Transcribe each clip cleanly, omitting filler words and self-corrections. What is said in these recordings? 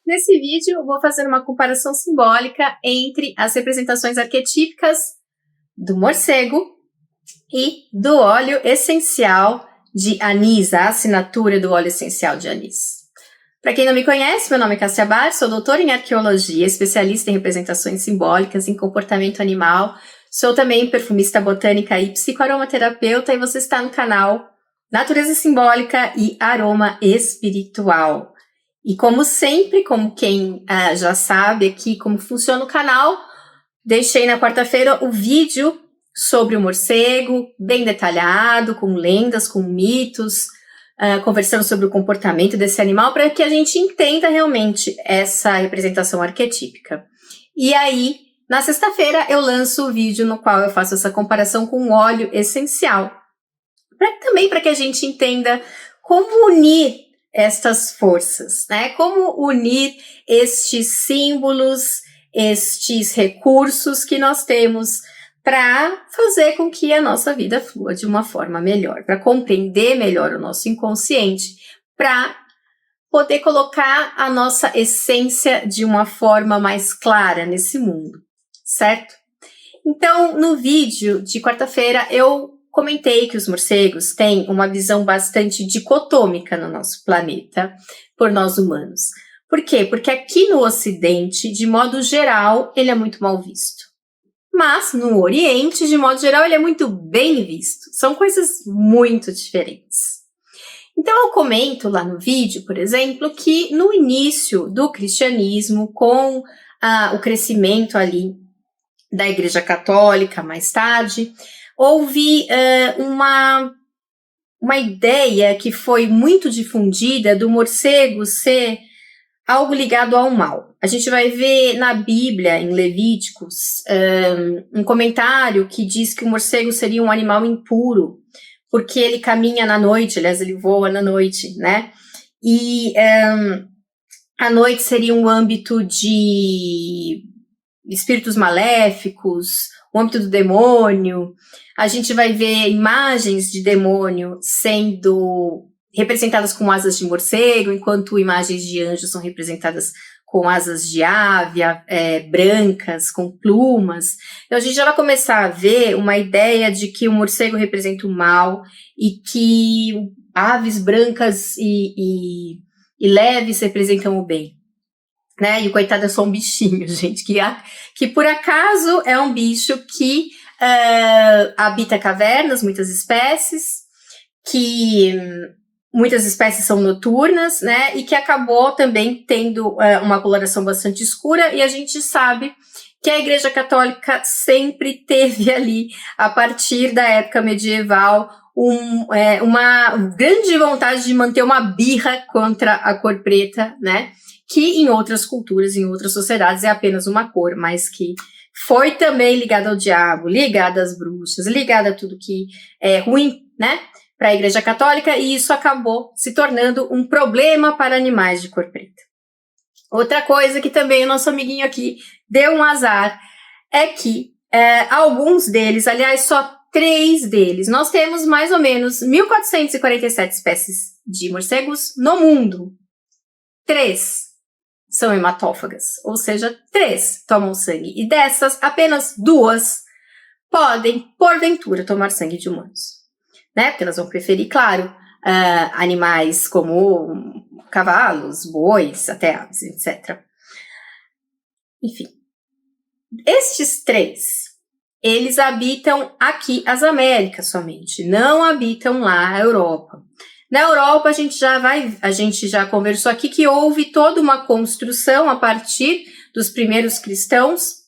Nesse vídeo, eu vou fazer uma comparação simbólica entre as representações arquetípicas do morcego e do óleo essencial de anis, a assinatura do óleo essencial de anis. Para quem não me conhece, meu nome é Cássia Bar, sou doutora em arqueologia, especialista em representações simbólicas em comportamento animal, sou também perfumista botânica e psicoaromaterapeuta, e você está no canal Natureza Simbólica e Aroma Espiritual. E como sempre, como quem já sabe aqui como funciona o canal, deixei na quarta-feira o vídeo sobre o morcego, bem detalhado, com lendas, com mitos, conversando sobre o comportamento desse animal, para que a gente entenda realmente essa representação arquetípica. E aí, na sexta-feira, eu lanço o vídeo no qual eu faço essa comparação com o óleo essencial, também para que a gente entenda como unir estas forças, né? Como unir estes símbolos, estes recursos que nós temos para fazer com que a nossa vida flua de uma forma melhor, para compreender melhor o nosso inconsciente, para poder colocar a nossa essência de uma forma mais clara nesse mundo, certo? Então, no vídeo de quarta-feira, eu comentei que os morcegos têm uma visão bastante dicotômica no nosso planeta, por nós humanos. Por quê? Porque aqui no Ocidente, de modo geral, ele é muito mal visto. Mas no Oriente, de modo geral, ele é muito bem visto. São coisas muito diferentes. Então eu comento lá no vídeo, por exemplo, que no início do cristianismo, com o crescimento ali da Igreja Católica, mais tarde, houve uma ideia que foi muito difundida do morcego ser algo ligado ao mal. A gente vai ver na Bíblia, em Levíticos, um comentário que diz que o morcego seria um animal impuro, porque ele caminha na noite, aliás, ele voa na noite, né? E a noite seria um âmbito de espíritos maléficos, o âmbito do demônio. A gente vai ver imagens de demônio sendo representadas com asas de morcego, enquanto imagens de anjos são representadas com asas de ave, brancas, com plumas. Então a gente já vai começar a ver uma ideia de que o morcego representa o mal e que aves brancas e leves representam o bem. Né? E o coitado é só um bichinho, gente, que por acaso é um bicho que habita cavernas, muitas espécies, que muitas espécies são noturnas, né? E que acabou também tendo uma coloração bastante escura, e a gente sabe que a Igreja Católica sempre teve ali, a partir da época medieval, uma grande vontade de manter uma birra contra a cor preta, né? Que em outras culturas, em outras sociedades, é apenas uma cor, mas que foi também ligada ao diabo, ligada às bruxas, ligada a tudo que é ruim, né, para a Igreja Católica, e isso acabou se tornando um problema para animais de cor preta. Outra coisa que também o nosso amiguinho aqui deu um azar é que alguns deles, aliás, só 3 deles, nós temos mais ou menos 1.447 espécies de morcegos no mundo. 3 são hematófagas, ou seja, 3 tomam sangue, e dessas, apenas 2 podem, porventura, tomar sangue de humanos, né? Porque elas vão preferir, claro, animais como cavalos, bois, até aves, etc. Enfim, estes 3, eles habitam aqui as Américas somente, não habitam lá a Europa. Na Europa, a gente já conversou aqui que houve toda uma construção a partir dos primeiros cristãos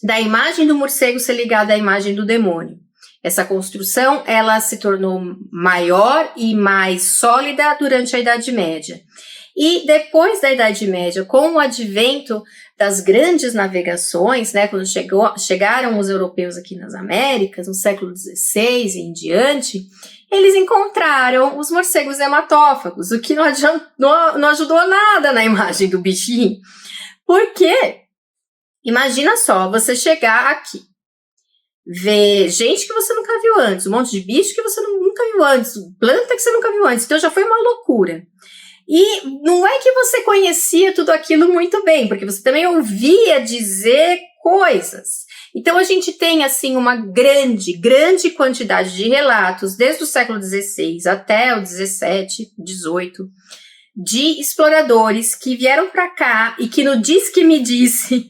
da imagem do morcego ser ligada à imagem do demônio. Essa construção, ela se tornou maior e mais sólida durante a Idade Média. E depois da Idade Média, com o advento das grandes navegações, né, quando chegaram os europeus aqui nas Américas, no século XVI e em diante, eles encontraram os morcegos hematófagos, o que não ajudou nada na imagem do bichinho. Porque, imagina só, você chegar aqui, ver gente que você nunca viu antes, um monte de bicho que você nunca viu antes, planta que você nunca viu antes, então já foi uma loucura. E não é que você conhecia tudo aquilo muito bem, porque você também ouvia dizer coisas. Então a gente tem assim uma grande quantidade de relatos, desde o século XVI até o XVII, XVIII, de exploradores que vieram para cá e que no Diz que me disse,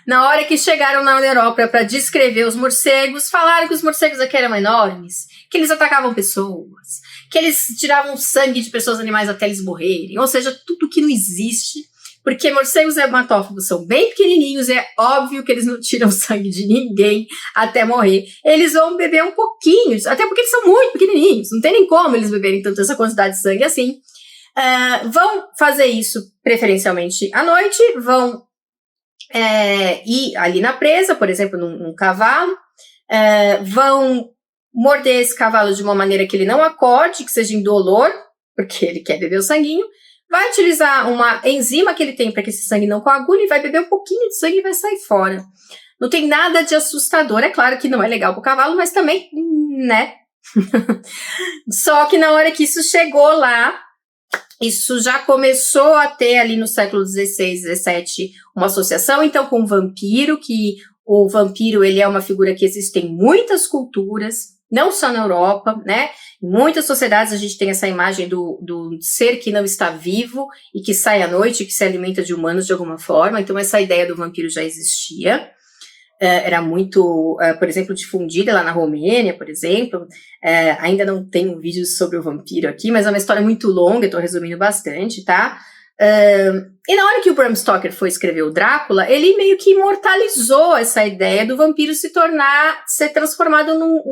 na hora que chegaram na Europa para descrever os morcegos, falaram que os morcegos aqui eram enormes, que eles atacavam pessoas, que eles tiravam sangue de pessoas, animais até eles morrerem, ou seja, tudo que não existe, porque morcegos hematófagos são bem pequenininhos, é óbvio que eles não tiram sangue de ninguém até morrer. Eles vão beber um pouquinho, até porque eles são muito pequenininhos, não tem nem como eles beberem tanta essa quantidade de sangue assim. Vão fazer isso preferencialmente à noite, vão ir ali na presa, por exemplo, num cavalo, vão morder esse cavalo de uma maneira que ele não acorde, que seja indolor, porque ele quer beber o sanguinho, vai utilizar uma enzima que ele tem para que esse sangue não coagule, vai beber um pouquinho de sangue e vai sair fora. Não tem nada de assustador, é claro que não é legal para o cavalo, mas também, né? Só que na hora que isso chegou lá, isso já começou a ter ali no século XVI, XVII uma associação, então, com o vampiro, que o vampiro ele é uma figura que existe em muitas culturas, não só na Europa, né? Em muitas sociedades a gente tem essa imagem do ser que não está vivo e que sai à noite, que se alimenta de humanos de alguma forma, então essa ideia do vampiro já existia. Era muito, por exemplo, difundida lá na Romênia, por exemplo. Ainda não tenho vídeos sobre o vampiro aqui, mas é uma história muito longa, eu tô resumindo bastante, tá? E na hora que o Bram Stoker foi escrever o Drácula, ele meio que imortalizou essa ideia do vampiro ser transformado num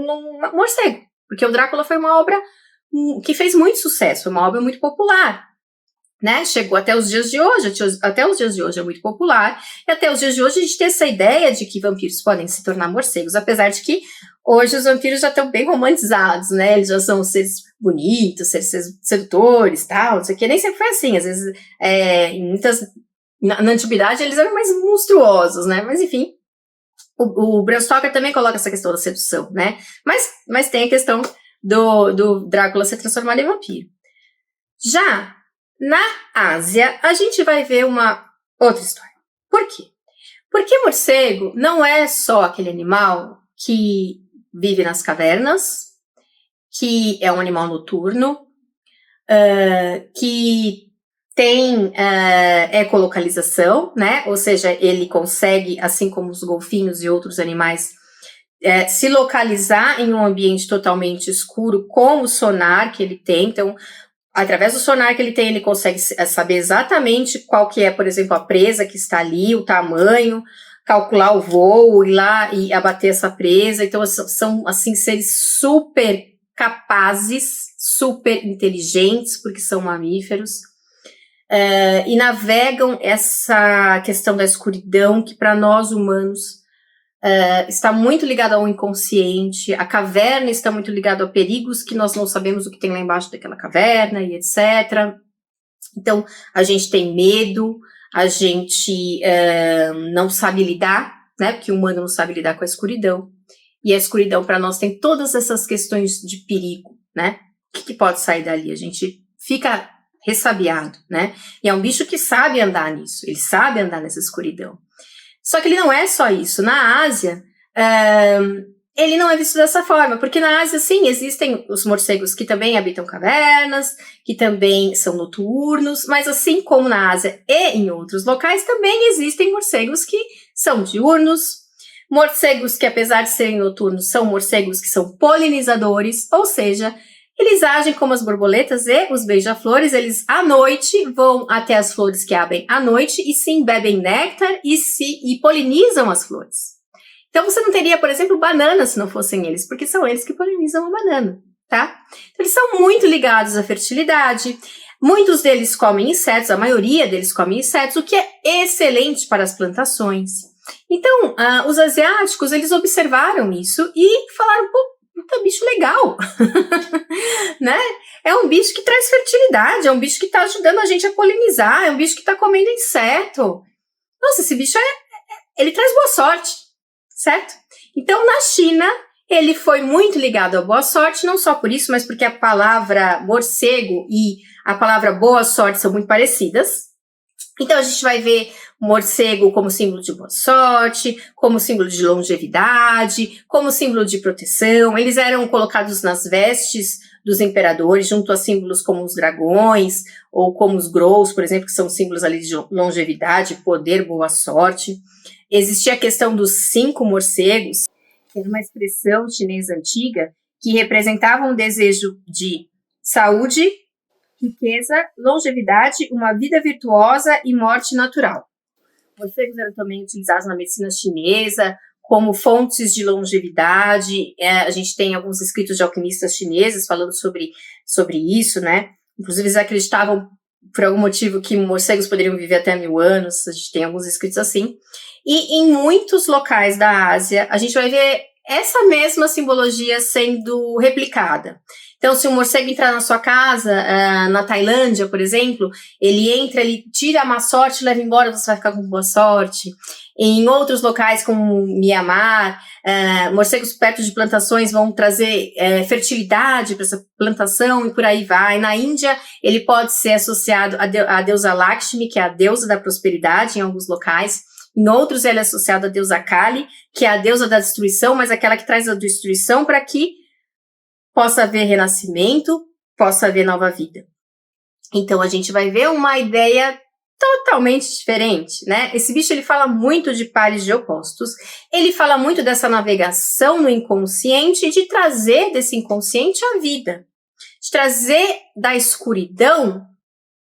morcego, porque o Drácula foi uma obra que fez muito sucesso, uma obra muito popular. Né? Chegou até os dias de hoje, é muito popular, e até os dias de hoje a gente tem essa ideia de que vampiros podem se tornar morcegos, apesar de que hoje os vampiros já estão bem romantizados, né? Eles já são seres bonitos, seres sedutores, tal, não sei o que, nem sempre foi assim, às vezes na antiguidade eles eram mais monstruosos, né? Mas enfim, o Bram Stoker também coloca essa questão da sedução, né? Mas tem a questão do Drácula ser transformado em vampiro. Já na Ásia, a gente vai ver uma outra história. Por quê? Porque morcego não é só aquele animal que vive nas cavernas, que é um animal noturno, que tem ecolocalização, né? Ou seja, ele consegue, assim como os golfinhos e outros animais, se localizar em um ambiente totalmente escuro com o sonar que ele tem. Então, através do sonar que ele tem, ele consegue saber exatamente qual que é, por exemplo, a presa que está ali, o tamanho, calcular o voo, ir lá e abater essa presa. Então, são, assim, seres super capazes, super inteligentes, porque são mamíferos, e navegam essa questão da escuridão, que para nós humanos está muito ligado ao inconsciente. A caverna está muito ligada a perigos que nós não sabemos o que tem lá embaixo daquela caverna e etc. Então, a gente tem medo, a gente não sabe lidar, né? Porque o humano não sabe lidar com a escuridão. E a escuridão, para nós, tem todas essas questões de perigo, né? O que pode sair dali? A gente fica ressabiado, né? E é um bicho que sabe andar nisso, ele sabe andar nessa escuridão. Só que ele não é só isso. Na Ásia, ele não é visto dessa forma, porque na Ásia, sim, existem os morcegos que também habitam cavernas, que também são noturnos, mas assim como na Ásia e em outros locais, também existem morcegos que são diurnos, morcegos que, apesar de serem noturnos, são morcegos que são polinizadores, ou seja, eles agem como as borboletas e os beija-flores, eles à noite vão até as flores que abrem à noite e sim bebem néctar e polinizam as flores. Então você não teria, por exemplo, bananas se não fossem eles, porque são eles que polinizam a banana, tá? Então eles são muito ligados à fertilidade, muitos deles comem insetos, a maioria deles comem insetos, o que é excelente para as plantações. Então, os asiáticos, eles observaram isso e falaram, pô, puta bicho legal, né? É um bicho que traz fertilidade, é um bicho que está ajudando a gente a polinizar, é um bicho que está comendo inseto. Nossa, esse bicho ele traz boa sorte, certo? Então, na China, Ele foi muito ligado à boa sorte, não só por isso, mas porque a palavra morcego e a palavra boa sorte são muito parecidas. Então, a gente vai ver o morcego como símbolo de boa sorte, como símbolo de longevidade, como símbolo de proteção. Eles eram colocados nas vestes dos imperadores, junto a símbolos como os dragões, ou como os Growls, por exemplo, que são símbolos ali de longevidade, poder, boa sorte. Existia a questão dos 5 morcegos, que era uma expressão chinesa antiga, que representava um desejo de saúde, riqueza, longevidade, uma vida virtuosa e morte natural. Morcegos eram também utilizados na medicina chinesa como fontes de longevidade. A gente tem alguns escritos de alquimistas chineses falando sobre isso, né? Inclusive, eles acreditavam, por algum motivo, que morcegos poderiam viver até 1000 anos. A gente tem alguns escritos assim. E em muitos locais da Ásia, a gente vai ver essa mesma simbologia sendo replicada. Então, se um morcego entrar na sua casa, na Tailândia, por exemplo, ele entra, ele tira a má sorte, leva embora, você vai ficar com boa sorte. Em outros locais, como Mianmar, morcegos perto de plantações vão trazer fertilidade para essa plantação e por aí vai. Na Índia, ele pode ser associado à deusa Lakshmi, que é a deusa da prosperidade em alguns locais. Em outros, ele é associado à deusa Kali, que é a deusa da destruição, mas aquela que traz a destruição para que possa haver renascimento, possa haver nova vida. Então, a gente vai ver uma ideia totalmente diferente, né? Esse bicho, ele fala muito de pares de opostos, ele fala muito dessa navegação no inconsciente e de trazer desse inconsciente a vida, de trazer da escuridão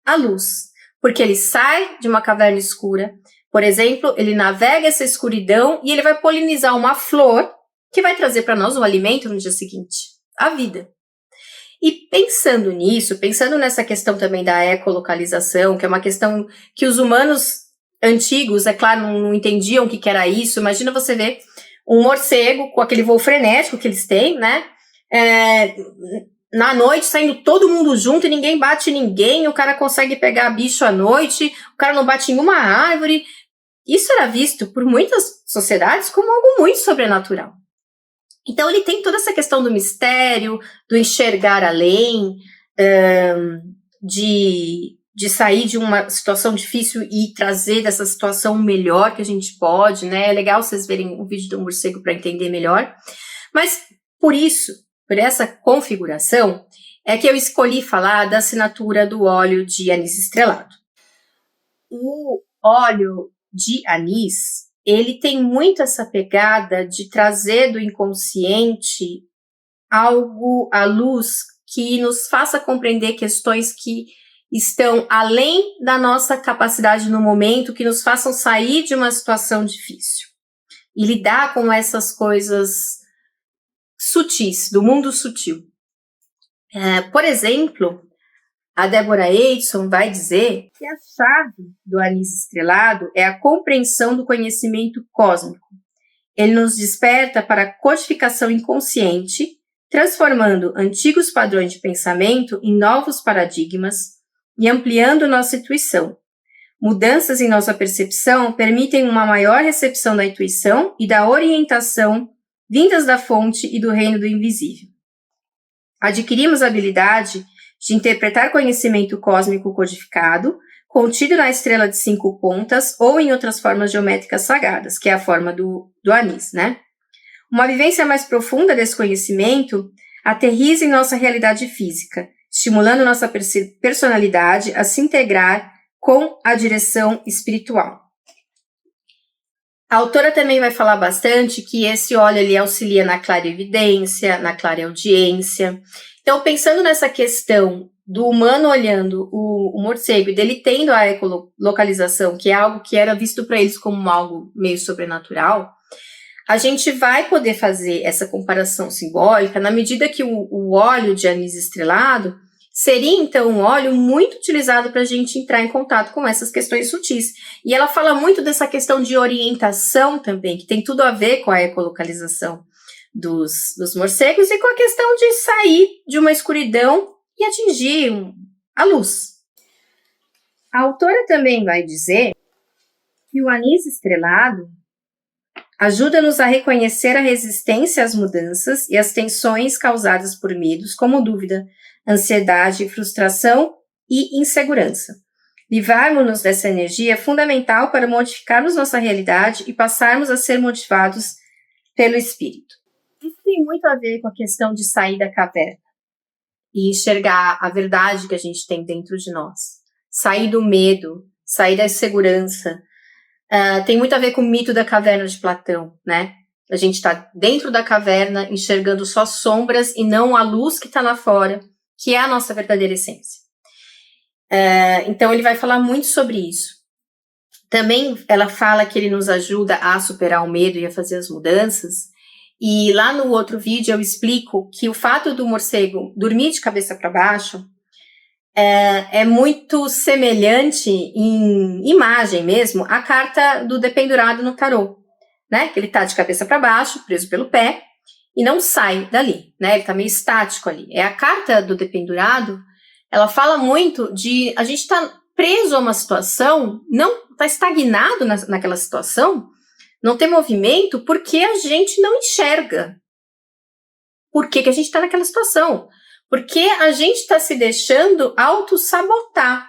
a luz, porque ele sai de uma caverna escura, por exemplo, ele navega essa escuridão e ele vai polinizar uma flor que vai trazer para nós um alimento no dia seguinte, a vida. E pensando nisso, pensando nessa questão também da ecolocalização, que é uma questão que os humanos antigos, é claro, não entendiam o que era isso. Imagina você ver um morcego com aquele voo frenético que eles têm, né? Na noite, saindo todo mundo junto e ninguém bate ninguém, o cara consegue pegar bicho à noite, o cara não bate em uma árvore. Isso era visto por muitas sociedades como algo muito sobrenatural. Então, ele tem toda essa questão do mistério, do enxergar além, de sair de uma situação difícil e trazer dessa situação o melhor que a gente pode, né? É legal vocês verem o vídeo do morcego para entender melhor. Mas, por isso, por essa configuração, é que eu escolhi falar da assinatura do óleo de anis estrelado. O óleo de anis, ele tem muito essa pegada de trazer do inconsciente algo à luz que nos faça compreender questões que estão além da nossa capacidade no momento, que nos façam sair de uma situação difícil e lidar com essas coisas sutis, do mundo sutil. Por exemplo, a Deborah Eidson vai dizer que a chave do anis estrelado é a compreensão do conhecimento cósmico. Ele nos desperta para a codificação inconsciente, transformando antigos padrões de pensamento em novos paradigmas e ampliando nossa intuição. Mudanças em nossa percepção permitem uma maior recepção da intuição e da orientação vindas da fonte e do reino do invisível. Adquirimos a habilidade de interpretar conhecimento cósmico codificado, contido na estrela de 5 pontas ou em outras formas geométricas sagradas, que é a forma do anis, né? Uma vivência mais profunda desse conhecimento aterriza em nossa realidade física, estimulando nossa personalidade a se integrar com a direção espiritual. A autora também vai falar bastante que esse óleo ele auxilia na clarevidência, na clareaudiência. Então, pensando nessa questão do humano olhando o morcego e dele tendo a ecolocalização, que é algo que era visto para eles como algo meio sobrenatural, a gente vai poder fazer essa comparação simbólica na medida que o óleo de anis estrelado seria, então, um óleo muito utilizado para a gente entrar em contato com essas questões sutis. E ela fala muito dessa questão de orientação também, que tem tudo a ver com a ecolocalização dos morcegos e com a questão de sair de uma escuridão e atingir a luz. A autora também vai dizer que o anis estrelado Ajuda-nos a reconhecer a resistência às mudanças e as tensões causadas por medos, como dúvida, ansiedade, frustração e insegurança. Livrarmos-nos dessa energia é fundamental para modificarmos nossa realidade e passarmos a ser motivados pelo espírito. Isso tem muito a ver com a questão de sair da caverna e enxergar a verdade que a gente tem dentro de nós. Sair do medo, sair da insegurança. Tem muito a ver com o mito da caverna de Platão, né? A gente está dentro da caverna, enxergando só sombras e não a luz que está lá fora, que é a nossa verdadeira essência. Então ele vai falar muito sobre isso. Também ela fala que ele nos ajuda a superar o medo e a fazer as mudanças. E lá no outro vídeo eu explico que o fato do morcego dormir de cabeça para baixo é muito semelhante em imagem mesmo à carta do dependurado no tarô, né? Que ele tá de cabeça para baixo, preso pelo pé, e não sai dali, né? Ele tá meio estático ali. A carta do dependurado, ela fala muito de a gente tá preso a uma situação, não tá estagnado naquela situação, não tem movimento porque a gente não enxerga por que a gente tá naquela situação. Porque a gente está se deixando auto-sabotar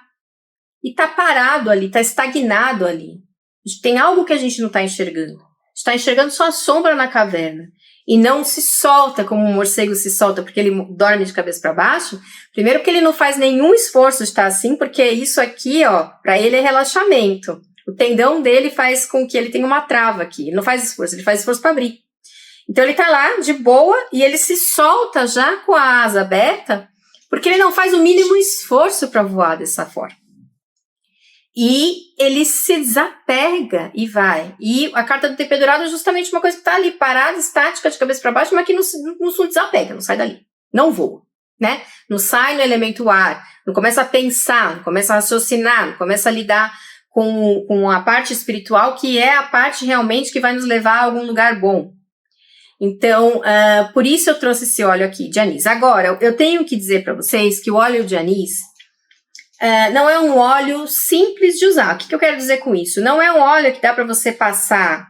e tá parado ali, tá estagnado ali. Tem algo que a gente não está enxergando. A gente está enxergando só a sombra na caverna e não se solta como um morcego se solta porque ele dorme de cabeça para baixo. Primeiro que ele não faz nenhum esforço de estar assim, porque isso aqui, ó, para ele é relaxamento. O tendão dele faz com que ele tenha uma trava aqui. Ele não faz esforço, ele faz esforço para abrir. Então ele tá lá de boa e ele se solta já com a asa aberta, porque ele não faz o mínimo esforço para voar dessa forma. E ele se desapega e vai. E a carta do dependurado é justamente uma coisa que tá ali parada, estática, de cabeça para baixo, mas que não se desapega, não sai dali. Não voa, né? Não sai no elemento ar, não começa a pensar, não começa a raciocinar, não começa a lidar com a parte espiritual, que é a parte realmente que vai nos levar a algum lugar bom. Então, por isso eu trouxe esse óleo aqui de anis. Agora, eu tenho que dizer para vocês que o óleo de anis não é um óleo simples de usar. O que eu quero dizer com isso? Não é um óleo que dá para você passar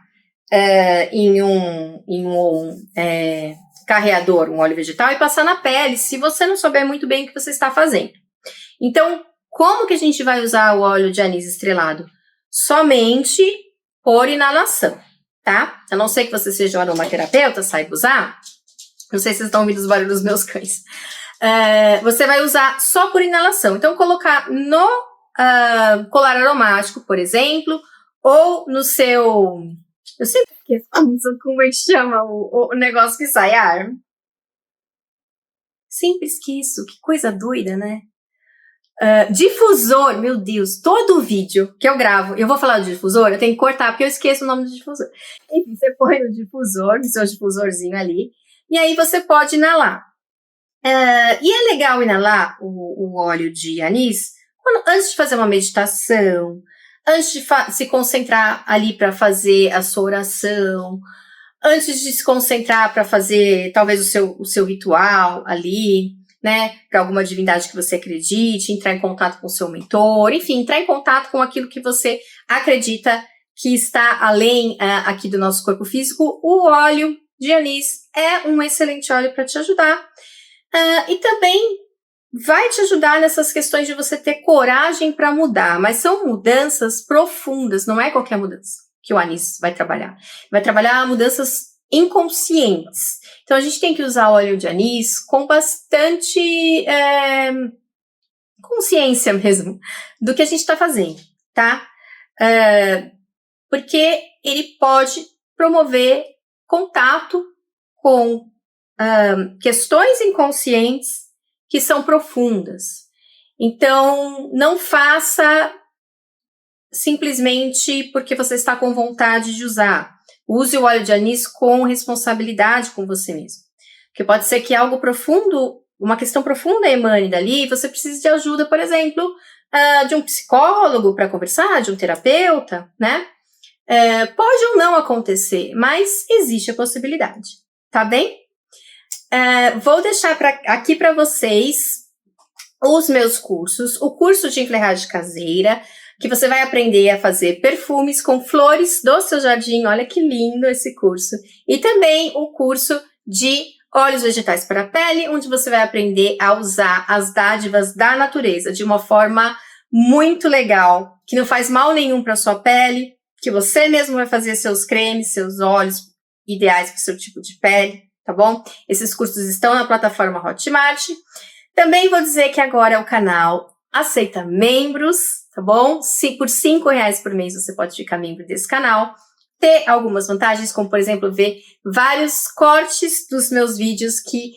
em um carreador, um óleo vegetal, e passar na pele, se você não souber muito bem o que você está fazendo. Então, como que a gente vai usar o óleo de anis estrelado? Somente por inalação. Tá? A não ser que você seja um aromaterapeuta, saiba usar. Não sei se vocês estão ouvindo os barulhos dos meus cães. Você vai usar só por inalação. Então, colocar no colar aromático, por exemplo, ou no seu... Eu sempre esqueço como é que chama o negócio que sai ar. Sempre esqueço. Que coisa doida, né? Difusor, meu Deus, todo vídeo que eu gravo, eu vou falar de difusor, eu tenho que cortar porque eu esqueço o nome do difusor. Enfim, você põe no difusor, no seu difusorzinho ali, e aí você pode inalar. E é legal inalar o óleo de anis antes de fazer uma meditação, antes de se concentrar ali para fazer a sua oração, antes de se concentrar para fazer talvez o seu ritual ali, né, para alguma divindade que você acredite, entrar em contato com o seu mentor, enfim, entrar em contato com aquilo que você acredita que está além aqui do nosso corpo físico. O óleo de anis é um excelente óleo para te ajudar e também vai te ajudar nessas questões de você ter coragem para mudar, mas são mudanças profundas, não é qualquer mudança que o anis vai trabalhar. Vai trabalhar mudanças inconscientes. Então, a gente tem que usar óleo de anis com bastante consciência mesmo do que a gente está fazendo, tá? Porque ele pode promover contato com questões inconscientes que são profundas. Então, não faça simplesmente porque você está com vontade de usar. Use o óleo de anis com responsabilidade com você mesmo. Porque pode ser que algo profundo, uma questão profunda emane dali, e você precise de ajuda, por exemplo, de um psicólogo para conversar, de um terapeuta, né? Pode ou não acontecer, mas existe a possibilidade, tá bem? Vou deixar aqui para vocês os meus cursos. O curso de enfleiragem caseira que você vai aprender a fazer perfumes com flores do seu jardim. Olha que lindo esse curso. E também o curso de óleos vegetais para a pele, onde você vai aprender a usar as dádivas da natureza de uma forma muito legal, que não faz mal nenhum para sua pele, que você mesmo vai fazer seus cremes, seus óleos ideais para o seu tipo de pele, tá bom? Esses cursos estão na plataforma Hotmart. Também vou dizer que agora o canal aceita membros, tá bom? Se por R$5 por mês você pode ficar membro desse canal, ter algumas vantagens, como por exemplo, ver vários cortes dos meus vídeos que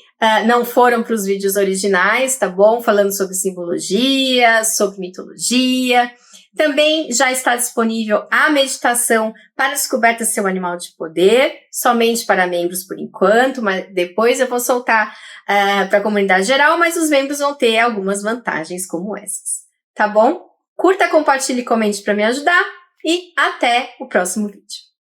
não foram para os vídeos originais, tá bom? Falando sobre simbologia, sobre mitologia. Também já está disponível a meditação para descoberta seu animal de poder, somente para membros por enquanto, mas depois eu vou soltar para a comunidade geral, mas os membros vão ter algumas vantagens como essas, tá bom? Curta, compartilhe e comente para me ajudar e até o próximo vídeo.